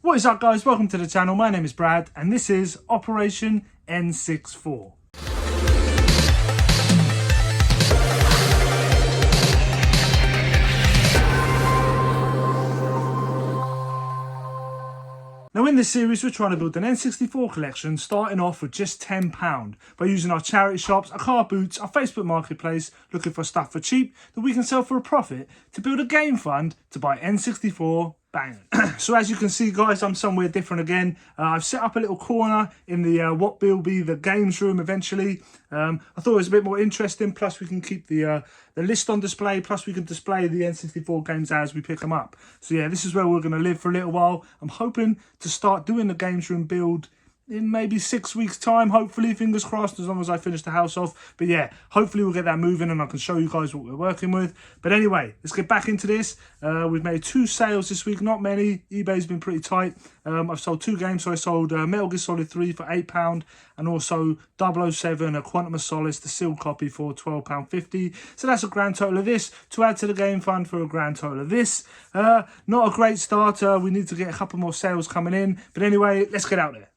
What is up, guys? Welcome to the channel. My name is Brad and this is Operation N64. Now in this series we're trying to build an N64 collection starting off with just £10 by using our charity shops, our car boots, our Facebook marketplace, looking for stuff for cheap that we can sell for a profit to build a game fund to buy N64 bangers. So as you can see, guys, I'm somewhere different again. I've set up a little corner in the what will be the games room eventually. I thought it was a bit more interesting, plus we can keep the list on display, plus we can display the N64 games as we pick them up. So yeah, this is where we're going to live for a little while. I'm hoping to start doing the games room build in maybe 6 weeks time, hopefully, fingers crossed, as long as I finish the house off. But yeah, hopefully we'll get that moving and I can show you guys what we're working with. But anyway, let's get back into this. We've made 2 sales this week, not many. eBay's been pretty tight. I've sold 2 games. So I sold Metal Gear Solid 3 for £8 and also 007, a Quantum of Solace, the sealed copy, for £12.50. So that's a grand total of this to add to the game fund for a grand total of this. Not a great start. We need to get a couple more sales coming in. But anyway, let's get out there.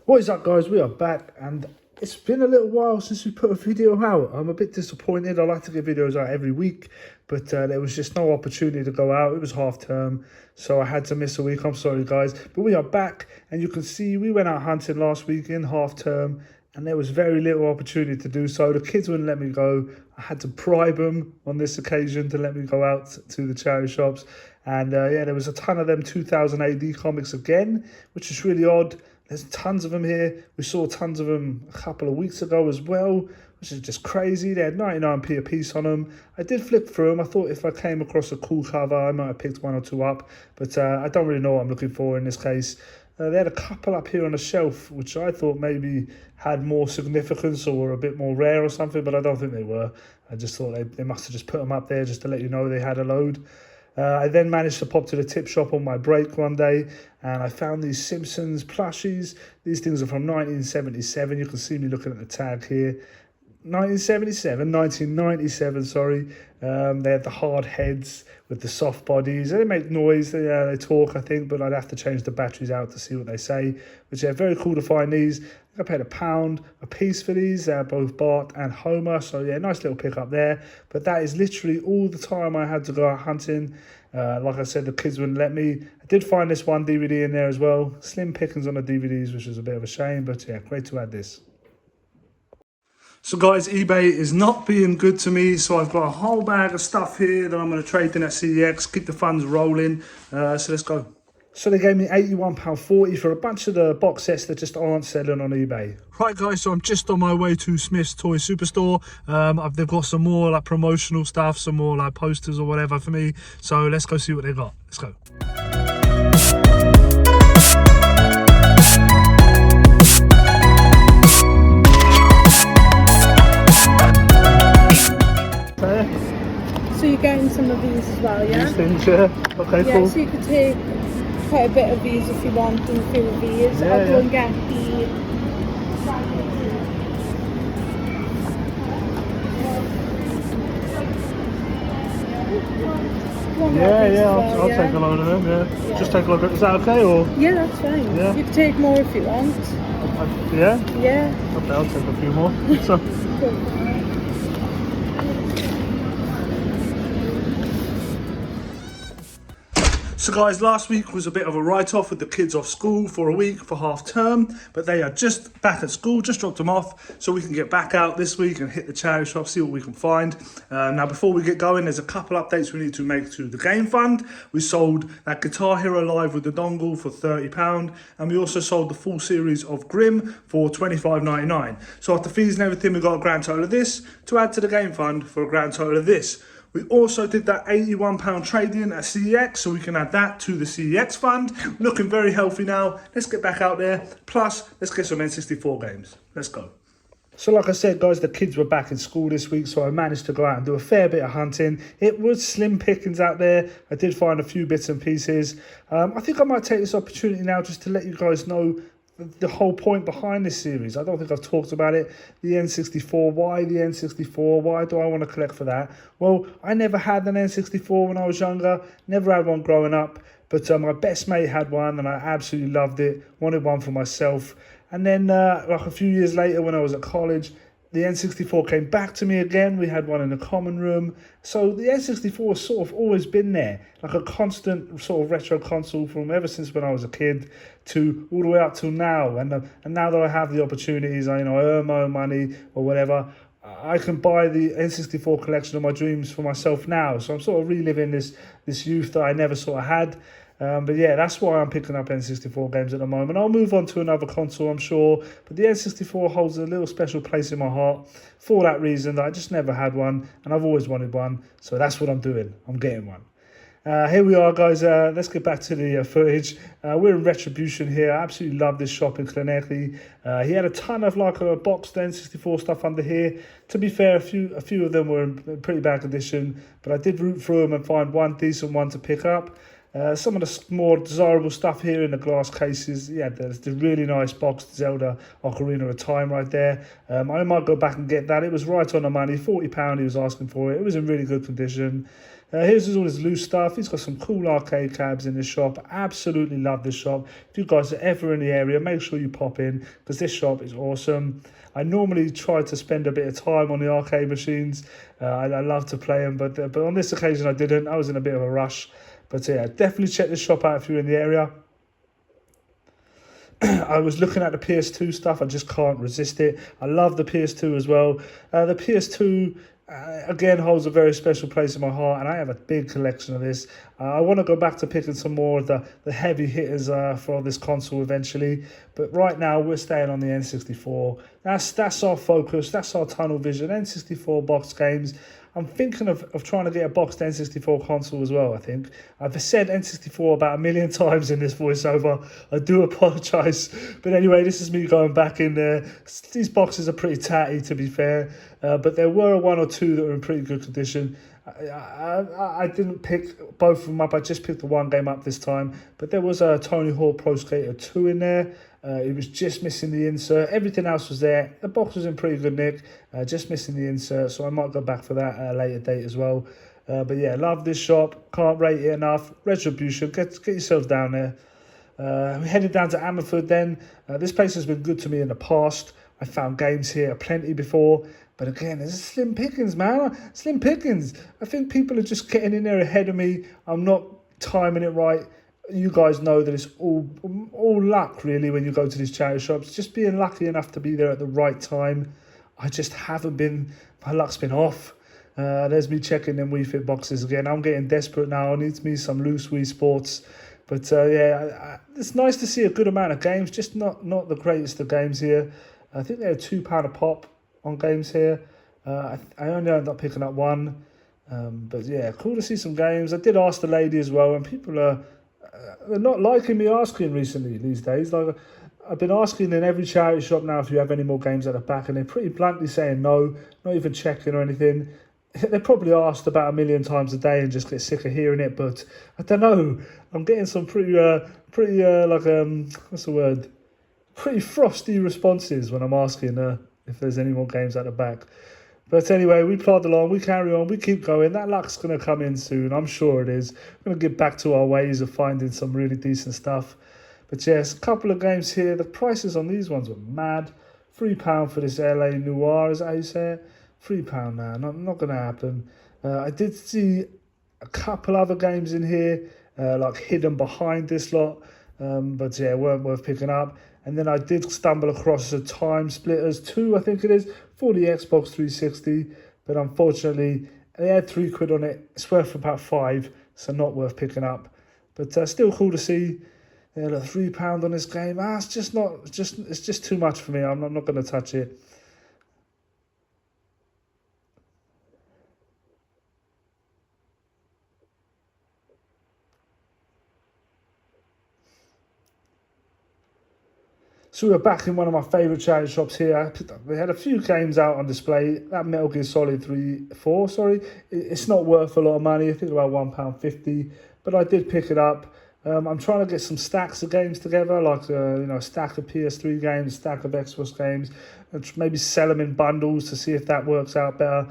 What is up, guys? We are back and it's been a little while since we put a video out. I'm a bit disappointed. I like to get videos out every week, but there was just no opportunity to go out. It was half term, so I had to miss a week. I'm sorry, guys, but we are back and you can see we went out hunting last week in half term and there was very little opportunity to do so. The kids wouldn't let me go. I had to bribe them on this occasion to let me go out to the charity shops. And yeah, there was a ton of them 2000 AD comics again, which is really odd. There's tons of them here. We saw tons of them a couple of weeks ago as well, which is just crazy. They had 99p a piece on them. I did flip through them. I thought if I came across a cool cover, I might have picked 1 or 2 up. But I don't really know what I'm looking for in this case. They had a couple up here on the shelf, which I thought maybe had more significance or were a bit more rare or something, but I don't think they were. I just thought they must have just put them up there just to let you know they had a load. I then managed to pop to the tip shop on my break one day and I found these Simpsons plushies. These things are from 1977. You can see me looking at the tag here. 1997, sorry. They had the hard heads with the soft bodies. They make noise, they talk, I think, but I'd have to change the batteries out to see what they say. But yeah, very cool to find these. I paid £1 a piece for these, both Bart and Homer. So yeah, nice little pickup there. But that is literally all the time I had to go out hunting. Like I said, the kids wouldn't let me. I did find this one DVD in there as well. Slim pickings on the DVDs, which is a bit of a shame. But yeah, great to add this. So guys, eBay is not being good to me, so I've got a whole bag of stuff here that I'm going to trade in at CEX, keep the funds rolling, so let's go. So they gave me £81.40 for a bunch of the box sets that just aren't selling on eBay. Right guys, so I'm just on my way to Smith's Toy Superstore. They've got some more like promotional stuff, some more like posters or whatever for me, so let's go see what they've got. Let's go. So you're getting some of these as well, yeah? These things, yeah. Okay, yeah, cool. So you could take quite a bit of these if you want, and a few of these. Yeah, I'll go and get the... I'll take a load of them, yeah. Just take a look at, is that okay, or? Yeah, that's fine. Yeah. You can take more if you want. Yeah? Yeah. Okay, I'll take a few more. So. Cool. So guys, last week was a bit of a write-off with the kids off school for a week for half term, but they are just back at school, just dropped them off, so we can get back out this week and hit the charity shop, see what we can find. Now before we get going, there's a couple updates we need to make to the game fund. We sold that Guitar Hero Live with the dongle for £30, and we also sold the full series of Grimm for $25.99. So after fees and everything, we got a grand total of this to add to the game fund for a grand total of this. We also did that £81 trade-in at CEX, so we can add that to the CEX fund. Looking very healthy now. Let's get back out there. Plus, let's get some N64 games. Let's go. So like I said, guys, the kids were back in school this week, so I managed to go out and do a fair bit of hunting. It was slim pickings out there. I did find a few bits and pieces. I think I might take this opportunity now just to let you guys know the whole point behind this series. I don't think I've talked about it. The N64. Why the N64? Why do I want to collect for that? Well, I never had an N64 when I was younger. Never had one growing up. But my best mate had one and I absolutely loved it. Wanted one for myself. And then like a few years later when I was at college, the N64 came back to me again. We had one in the common room. So the N64 has sort of always been there, like a constant sort of retro console from ever since when I was a kid to all the way up till now. And now that I have the opportunities, I earn my own money or whatever, I can buy the N64 collection of my dreams for myself now. So I'm sort of reliving this youth that I never sort of had. But yeah, that's why I'm picking up N64 games at the moment. I'll move on to another console, I'm sure. But the N64 holds a little special place in my heart for that reason that I just never had one. And I've always wanted one. So that's what I'm doing. I'm getting one. Here we are, guys. Let's get back to the footage. We're in Retribution here. I absolutely love this shop in Llanelli. He had a ton of like a boxed N64 stuff under here. To be fair, a few of them were in pretty bad condition. But I did root through them and find one decent one to pick up. Some of the more desirable stuff here in the glass cases. Yeah, there's the really nice boxed Zelda Ocarina of Time right there. I might go back and get that. It was right on the money. £40 he was asking for it. It was in really good condition. Here's all his loose stuff. He's got some cool arcade cabs in this shop. Absolutely love this shop. If you guys are ever in the area, make sure you pop in because this shop is awesome. I normally try to spend a bit of time on the arcade machines. I love to play them, but on this occasion I didn't. I was in a bit of a rush. But yeah, definitely check this shop out if you're in the area. I was looking at the PS2 stuff. I just can't resist it. I love the PS2 as well. The PS2, again, holds a very special place in my heart. And I have a big collection of this. I want to go back to picking some more of the heavy hitters for this console eventually. But right now, we're staying on the N64. That's our focus. That's our tunnel vision. N64 box games. I'm thinking of trying to get a boxed N64 console as well, I think. I've said N64 about 1 million times in this voiceover. I do apologise. But anyway, this is me going back in there. These boxes are pretty tatty, to be fair. But there were one or two that were in pretty good condition. I didn't pick both of them up. I just picked the one game up this time. But there was a Tony Hawk Pro Skater 2 in there. It was just missing the insert. Everything else was there. The box was in pretty good nick. Just missing the insert. So I might go back for that at a later date as well. But yeah, love this shop. Can't rate it enough. Retribution. Get yourselves down there. We headed down to Ammerford then. This place has been good to me in the past. I found games here plenty before. But again, there's slim pickings, man. Slim pickings. I think people are just getting in there ahead of me. I'm not timing it right. You guys know that it's all luck, really, when you go to these charity shops. Just being lucky enough to be there at the right time. I just haven't been. My luck's been off. There's me checking them Wii Fit boxes again. I'm getting desperate now. I need me some loose Wii Sports. But yeah, it's nice to see a good amount of games. Just not the greatest of games here. I think they're £2 a pop on games here. I only ended up picking up one. But yeah, cool to see some games. I did ask the lady as well, and people they're not liking me asking recently these days. Like I've been asking in every charity shop now if you have any more games at the back, and they're pretty bluntly saying no, not even checking or anything. They probably asked about 1 million times a day and just get sick of hearing it. But I don't know. I'm getting some pretty what's the word? Pretty frosty responses when I'm asking if there's any more games at the back. But anyway, we plod along, we carry on, we keep going. That luck's going to come in soon, I'm sure it is. We're going to get back to our ways of finding some really decent stuff. But yes, a couple of games here. The prices on these ones were mad. £3 for this LA Noir, is that how you say it? £3 now, not going to happen. I did see a couple other games in here, like hidden behind this lot. But yeah, weren't worth picking up. And then I did stumble across the Time Splitters 2, I think it is, for the Xbox 360. But unfortunately, they had £3 on it. It's worth about £5, so not worth picking up. But still cool to see. Yeah, look, £3 on this game. It's just too much for me. I'm not going to touch it. So we're back in one of my favourite charity shops here. They had a few games out on display. That Metal Gear Solid 4, it's not worth a lot of money. I think about £1.50. But I did pick it up. I'm trying to get some stacks of games together, like a stack of PS3 games, a stack of Xbox games, and maybe sell them in bundles to see if that works out better.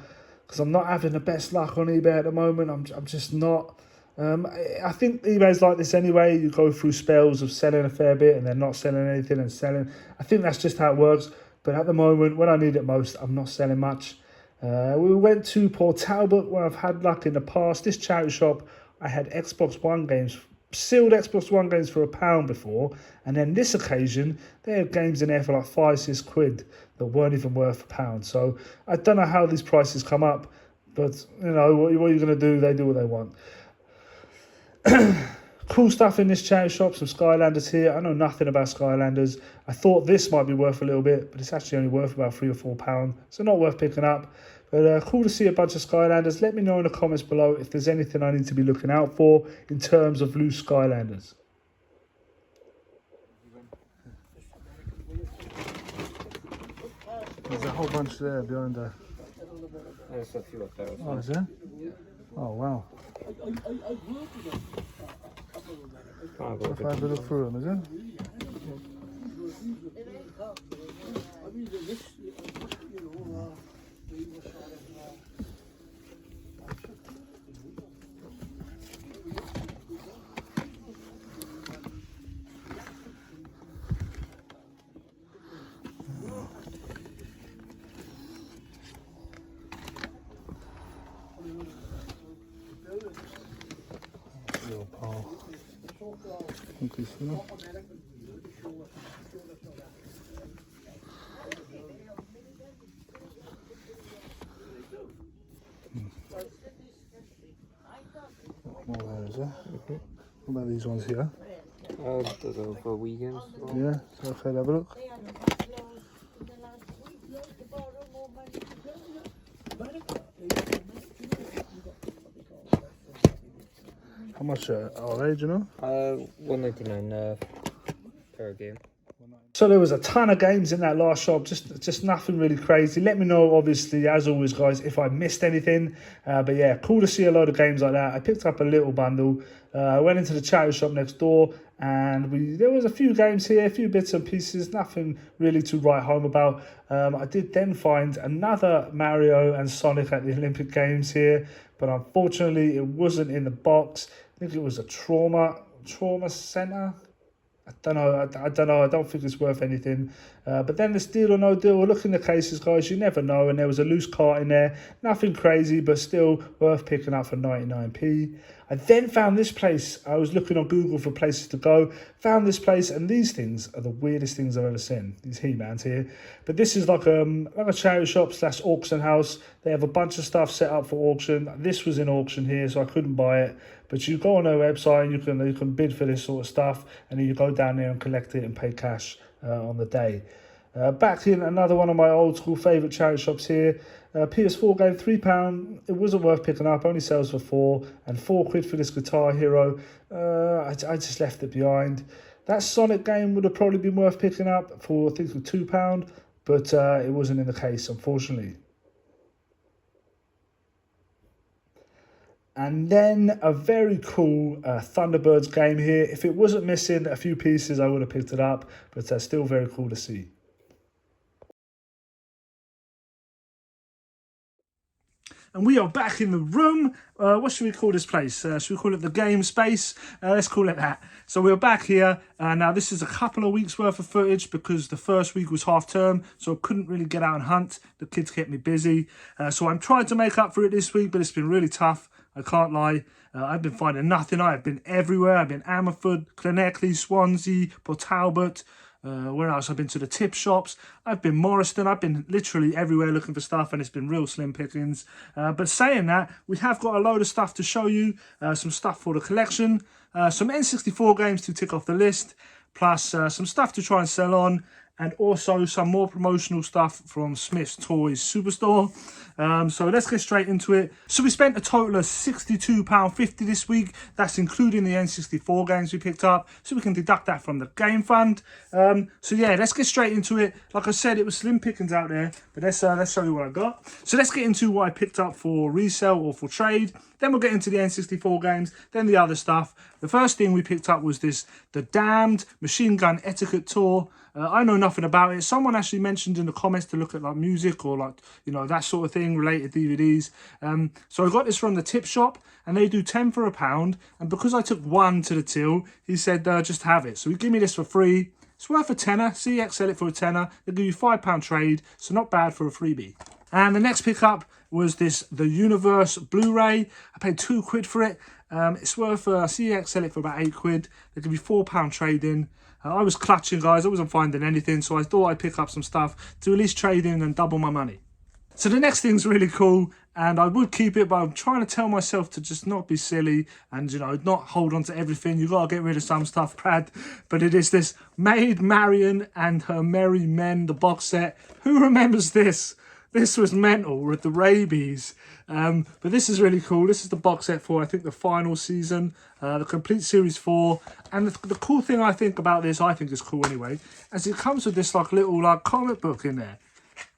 Because I'm not having the best luck on eBay at the moment. I'm just not. I think eBay's like this anyway. You go through spells of selling a fair bit and then not selling anything and selling. I think that's just how it works. But at the moment, when I need it most, I'm not selling much. We went to Port Talbot, where I've had luck in the past. This charity shop, I had Xbox One games, sealed Xbox One games for £1 before, and then this occasion they had games in there for like £5-6 that weren't even worth £1. So I don't know how these prices come up, but what are you going to do? They do what they want. Cool stuff in this charity shop. Some Skylanders here. I know nothing about Skylanders. I thought this might be worth a little bit, but it's actually only worth about £3 or £4, so not worth picking up. But cool to see a bunch of Skylanders. Let me know in the comments below if there's anything I need to be looking out for in terms of loose Skylanders. There's a whole bunch there behind there. There's a few of those. Oh, is there? Oh, wow. If I have a look through them, is it? Little pole. I think this one. More there, is there? What about these ones here? Those are for weekends. Yeah, so if I have a look. How much are they, do you know? $1.99 per game. So there was a ton of games in that last shop, just nothing really crazy. Let me know, obviously, as always, guys, if I missed anything. But yeah, cool to see a load of games like that. I picked up a little bundle. I went into the charity shop next door, and there was a few games here, a few bits and pieces, nothing really to write home about. I did then find another Mario and Sonic at the Olympic Games here, but unfortunately it wasn't in the box. I think it was a trauma center. I don't know. I don't think it's worth anything. But then this Deal or No Deal, look in the cases, guys. You never know. And there was a loose cart in there. Nothing crazy, but still worth picking up for 99p. I then found this place. I was looking on Google for places to go. Found this place, and these things are the weirdest things I've ever seen. These He-Mans here. But this is like a charity shop / auction house. They have a bunch of stuff set up for auction. This was in auction here, so I couldn't buy it. But you go on their website and you can bid for this sort of stuff, and then you go down there and collect it and pay cash on the day. Back in another one of my old school favourite charity shops here. PS4 game, £3. It wasn't worth picking up, only sells for £4, and £4 for this Guitar Hero. I just left it behind. That Sonic game would have probably been worth picking up for, I think, for £2, but it wasn't in the case, unfortunately. And then a very cool Thunderbirds game here. If it wasn't missing a few pieces, I would have picked it up, but still very cool to see. And we are back in the room. What should we call this place? Should we call it the game space? Let's call it that. So we're back here. Now this is a couple of weeks worth of footage because the first week was half term, so I couldn't really get out and hunt. The kids kept me busy. So I'm trying to make up for it this week, but it's been really tough. I can't lie. I've been finding nothing. I've been everywhere. I've been Ammerford, Llanelli, Swansea, Port Talbot. Where else? I've been to the tip shops. I've been Morriston. I've been literally everywhere looking for stuff, and it's been real slim pickings. But saying that, we have got a load of stuff to show you. Some stuff for the collection. Some N64 games to tick off the list. Plus some stuff to try and sell on. And also some more promotional stuff from Smith's Toys Superstore. So let's get straight into it. So we spent a total of £62.50 this week. That's including the N64 games we picked up. So we can deduct that from the game fund. So yeah, let's get straight into it. Like I said, it was slim pickings out there. But let's show you what I got. So let's get into what I picked up for resale or for trade. Then we'll get into the N64 games, then the other stuff. The first thing we picked up was the Damned Machine Gun Etiquette Tour. I know nothing about it. Someone actually mentioned in the comments to look at like music or like, you know, that sort of thing, related DVDs. So I got this from the tip shop and they do 10 for £1. And because I took one to the till, he said, just have it. So he gave me this for free. It's worth a tenner. CEX sell it for a tenner. They'll give you £5 trade. So not bad for a freebie. And the next pickup was the Universe Blu-ray. I paid £2 for it. It's worth, CEX sell it for about £8. They give you £4 trade in. I was clutching, guys. I wasn't finding anything, so I thought I'd pick up some stuff to at least trade in and double my money. So the next thing's really cool, and I would keep it, but I'm trying to tell myself to just not be silly and, you know, not hold on to everything. You've got to get rid of some stuff, Brad. But it is this Maid Marian and Her Merry Men, the box set. Who remembers this? This was mental with the rabies. But this is really cool. This is the box set for, I think, the final season, the complete series 4. And the cool thing I think about this, I think is cool anyway, as it comes with this like little like comic book in there,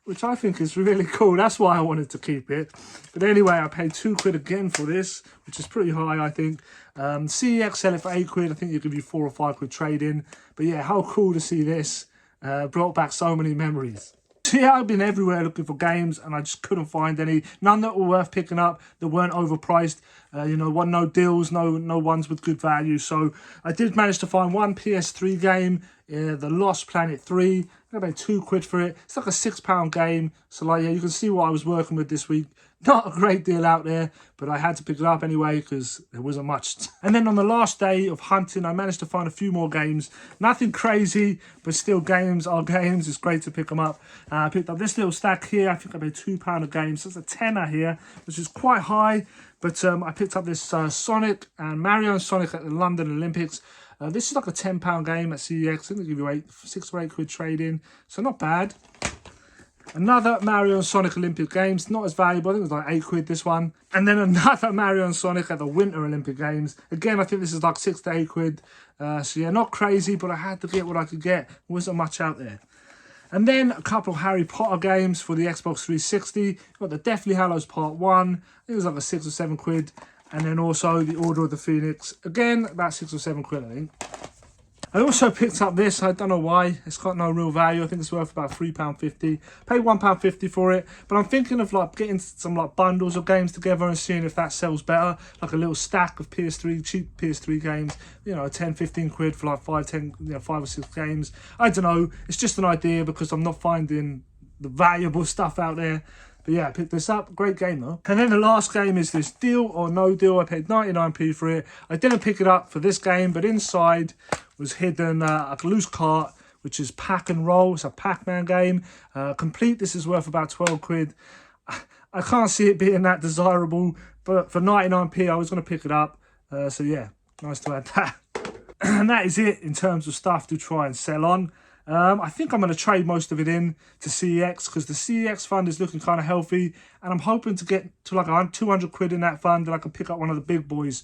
which I think is really cool. That's why I wanted to keep it. But anyway, I paid £2 again for this, which is pretty high, I think. CEX sell it for £8. I think you give you £4 or £5 trade in. But yeah, how cool to see this. Brought back so many memories. So yeah, I've been everywhere looking for games and I just couldn't find any. None that were worth picking up, that weren't overpriced. You know, no deals, no ones with good value. So I did manage to find one PS3 game, The Lost Planet 3. I paid £2 for it. It's like a £6 game. So like, yeah, you can see what I was working with this week. Not a great deal out there, but I had to pick it up anyway because there wasn't much. And then on the last day of hunting, I managed to find a few more games. Nothing crazy, but still games are games. It's great to pick them up. I picked up this little stack here. I think I paid £2 a game. So it's a tenner here, which is quite high. But I picked up this Sonic and Mario and Sonic at the London Olympics. This is like a £10 game at CEX. I think they give you £6 or £8 trade in. So not bad. Another Mario and Sonic Olympic Games, not as valuable, I think it was like £8 this one. And then another Mario and Sonic at the Winter Olympic Games. Again, I think this is like £6 to £8. So yeah, not crazy, but I had to get what I could get. There wasn't much out there. And then a couple of Harry Potter games for the Xbox 360. Got the Deathly Hallows Part 1, I think it was like a £6 or £7. And then also the Order of the Phoenix, again, about £6 or £7, I think. I also picked up this, I don't know why, it's got no real value. I think it's worth about £3.50. Paid £1.50 for it, but I'm thinking of like getting some like bundles of games together and seeing if that sells better. Like a little stack of PS3, cheap PS3 games, you know, 10, 15 quid for like 5 or 6 games. I don't know, it's just an idea because I'm not finding the valuable stuff out there. But yeah, I picked this up. Great game though. And then the last game is this Deal or No Deal. I paid 99p for it. I didn't pick it up for this game, but inside was hidden a loose cart, which is Pack and Roll. It's a Pac-Man game. Complete, this is worth about £12. I can't see it being that desirable, but for 99p, I was going to pick it up. So yeah, nice to add that. And that is it in terms of stuff to try and sell on. I think I'm going to trade most of it in to CEX because the CEX fund is looking kind of healthy and I'm hoping to get to like 200 quid in that fund and I can pick up one of the big boys.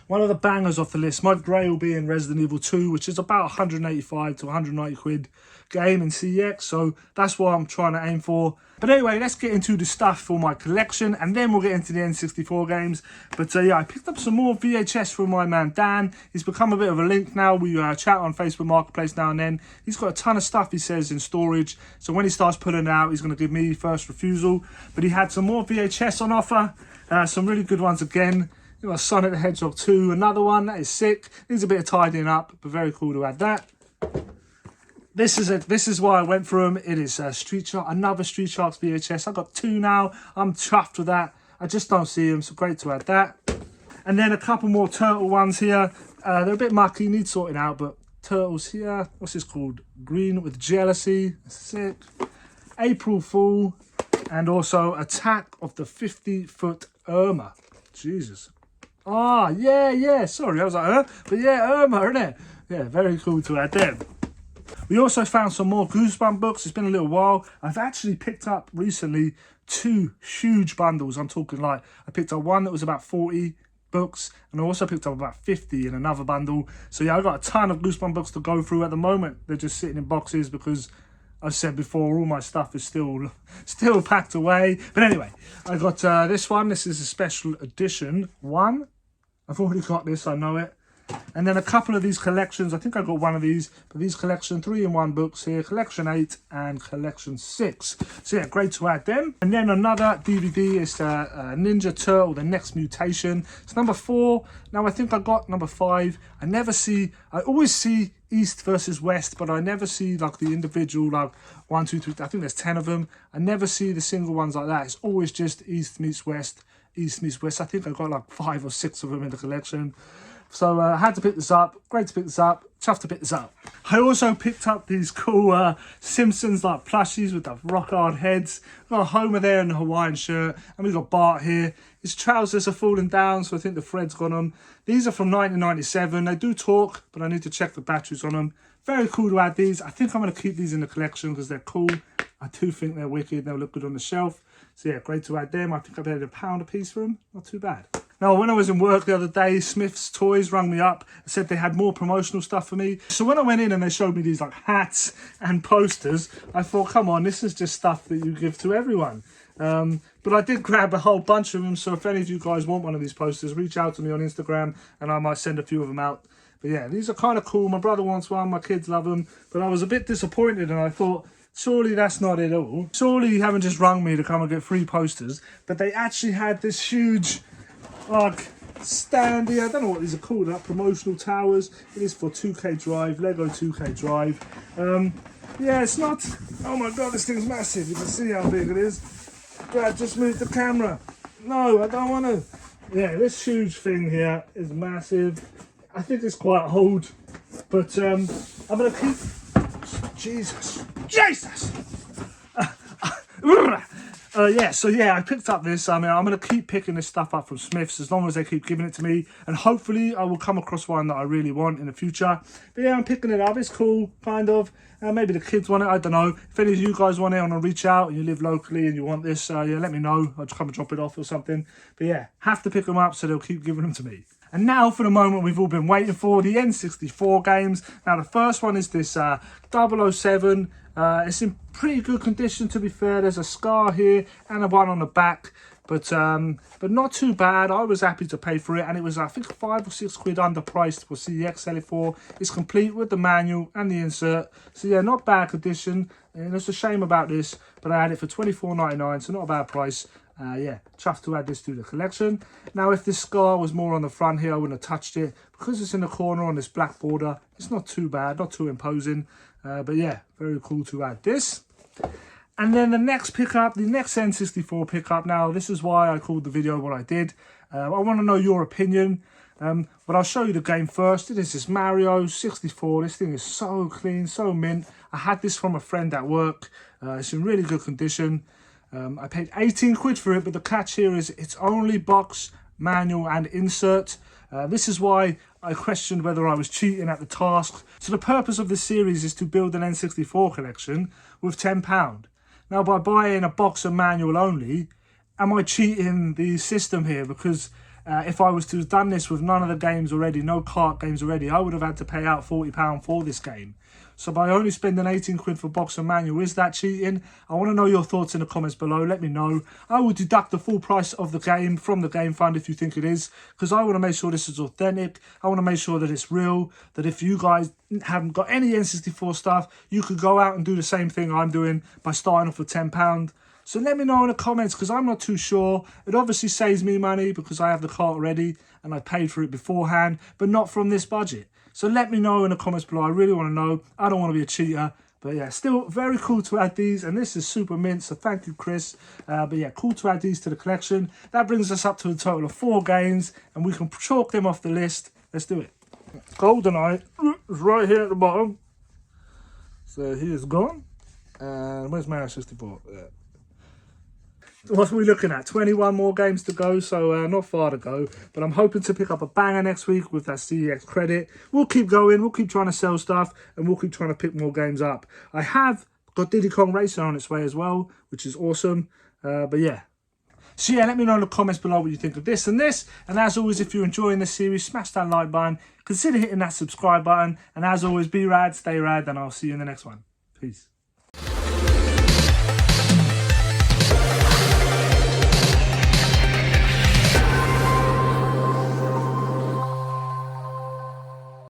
One of the bangers off the list, my grey will be in Resident Evil 2, which is about 185 to 190 quid game in CEX, so that's what I'm trying to aim for. But anyway, let's get into the stuff for my collection, and then we'll get into the N64 games. But yeah, I picked up some more VHS from my man Dan. He's become a bit of a link now. We chat on Facebook Marketplace now and then. He's got a ton of stuff, he says, in storage, so when he starts putting it out, he's going to give me first refusal. But he had some more VHS on offer, some really good ones again. You know, Sonic the Hedgehog 2, another one, that is sick. Needs a bit of tidying up, but very cool to add that. This is why I went for them. It is Street Shark, another Street Sharks VHS. I've got 2 now. I'm chuffed with that. I just don't see them, so great to add that. And then a couple more Turtle ones here. They're a bit mucky, need sorting out, but Turtles here. What's this called? Green with Jealousy. Sick. April Fool. And also Attack of the 50-Foot Irma. Jesus. Ah, yeah, sorry, I was like, but yeah, Irma, isn't it? Yeah, very cool to add them. We also found some more Goosebump books. It's been a little while. I've actually picked up recently 2 huge bundles. I'm talking like, I picked up one that was about 40 books, and I also picked up about 50 in another bundle. So yeah, I've got a ton of Goosebump books to go through at the moment. They're just sitting in boxes because I said before, all my stuff is still packed away. But anyway, I got this one. This is a special edition one. I've already got this, I know it. And then a couple of these collections. I think I got one of these, but these collection 3-in-1 books here, collection 8 and collection 6. So yeah, great to add them. And then another DVD is Ninja Turtle, The Next Mutation. It's number 4. Now I think I got number 5. I always see East versus West, but I never see like the individual, like 1, 2, 3, I think there's 10 of them. I never see the single ones like that. It's always just East meets West, East meets West. I think I got like 5 or 6 of them in the collection. So I had to pick this up. Great to pick this up. Chuffed to pick this up. I also picked up these cool Simpsons like plushies with the rock hard heads. We've got Homer there in the Hawaiian shirt, and we've got Bart here. His trousers are falling down, so I think the thread's got them. These are from 1997. They do talk, but I need to check the batteries on them. Very cool to add these. I think I'm going to keep these in the collection because they're cool. I do think they're wicked. They'll look good on the shelf. So yeah, great to add them. I think I paid £1 a piece for them. Not too bad. Now, when I was in work the other day, Smith's Toys rang me up and said they had more promotional stuff for me. So when I went in and they showed me these like hats and posters, I thought, come on, this is just stuff that you give to everyone. But I did grab a whole bunch of them. So if any of you guys want one of these posters, reach out to me on Instagram and I might send a few of them out. But yeah, these are kind of cool. My brother wants one. My kids love them. But I was a bit disappointed and I thought, surely that's not it all. Surely you haven't just rung me to come and get free posters. But they actually had this huge, like, stand here. I don't know what these are called, like promotional towers. It is for 2K Drive, Lego 2K Drive. Yeah, it's not, oh my god, this thing's massive. You can see how big it is. Brad, just move the camera. No, I don't want to. Yeah, this huge thing here is massive. I think it's quite old, but I'm gonna keep, Jesus. Yeah, so yeah, I picked up this. I mean, I'm going to keep picking this stuff up from Smith's as long as they keep giving it to me. And hopefully I will come across one that I really want in the future. But yeah, I'm picking it up. It's cool, kind of. Maybe the kids want it, I don't know. If any of you guys want it, I want to reach out and you live locally and you want this, yeah, let me know. I'll just come and drop it off or something. But yeah, have to pick them up so they'll keep giving them to me. And now for the moment we've all been waiting for, the N64 games. Now the first one is this 007. It's in pretty good condition, to be fair. There's a scar here and a one on the back, but not too bad. I was happy to pay for it, and it was I think £5 or £6 underpriced for CEX-LA4. It's complete with the manual and the insert, so yeah, not bad condition. And it's a shame about this, but I had it for £24.99, so not a bad price. Yeah, chuffed to add this to the collection. Now, if this scar was more on the front here, I wouldn't have touched it. Because it's in the corner on this black border, it's not too bad, not too imposing. But yeah, very cool to add this. And then the next pickup, the next N64 pickup. Now, this is why I called the video what I did. I want to know your opinion. But I'll show you the game first. This is Mario 64. This thing is so clean, so mint. I had this from a friend at work. It's in really good condition. I paid 18 quid for it, but the catch here is it's only box, manual and insert. This is why I questioned whether I was cheating at the task. So the purpose of this series is to build an N64 collection with £10. Now, by buying a box and manual only, am I cheating the system here? Because if I was to have done this with none of the games already, no kart games already, I would have had to pay out £40 for this game. So by only spending 18 quid for box and manual, is that cheating? I want to know your thoughts in the comments below. Let me know. I will deduct the full price of the game from the game fund if you think it is, because I want to make sure this is authentic. I want to make sure that it's real, that if you guys haven't got any N64 stuff, you could go out and do the same thing I'm doing by starting off with £10. So let me know in the comments, because I'm not too sure. It obviously saves me money because I have the cart already and I paid for it beforehand, but not from this budget. So let me know in the comments below. I really want to know. I don't want to be a cheater. But yeah, still very cool to add these. And this is super mint, so thank you, Chris. But yeah, cool to add these to the collection. That brings us up to a total of 4 games. And we can chalk them off the list. Let's do it. GoldenEye is right here at the bottom. So he is gone. And where's Mario 64? Yeah. What are we looking at? 21 more games to go, so not far to go. But I'm hoping to pick up a banger next week with that CEX credit. We'll keep going. We'll keep trying to sell stuff, and we'll keep trying to pick more games up. I have got Diddy Kong Racing on its way as well, which is awesome. But yeah. So yeah, let me know in the comments below what you think of this and this. And as always, if you're enjoying this series, smash that like button. Consider hitting that subscribe button. And as always, be rad, stay rad, and I'll see you in the next one. Peace.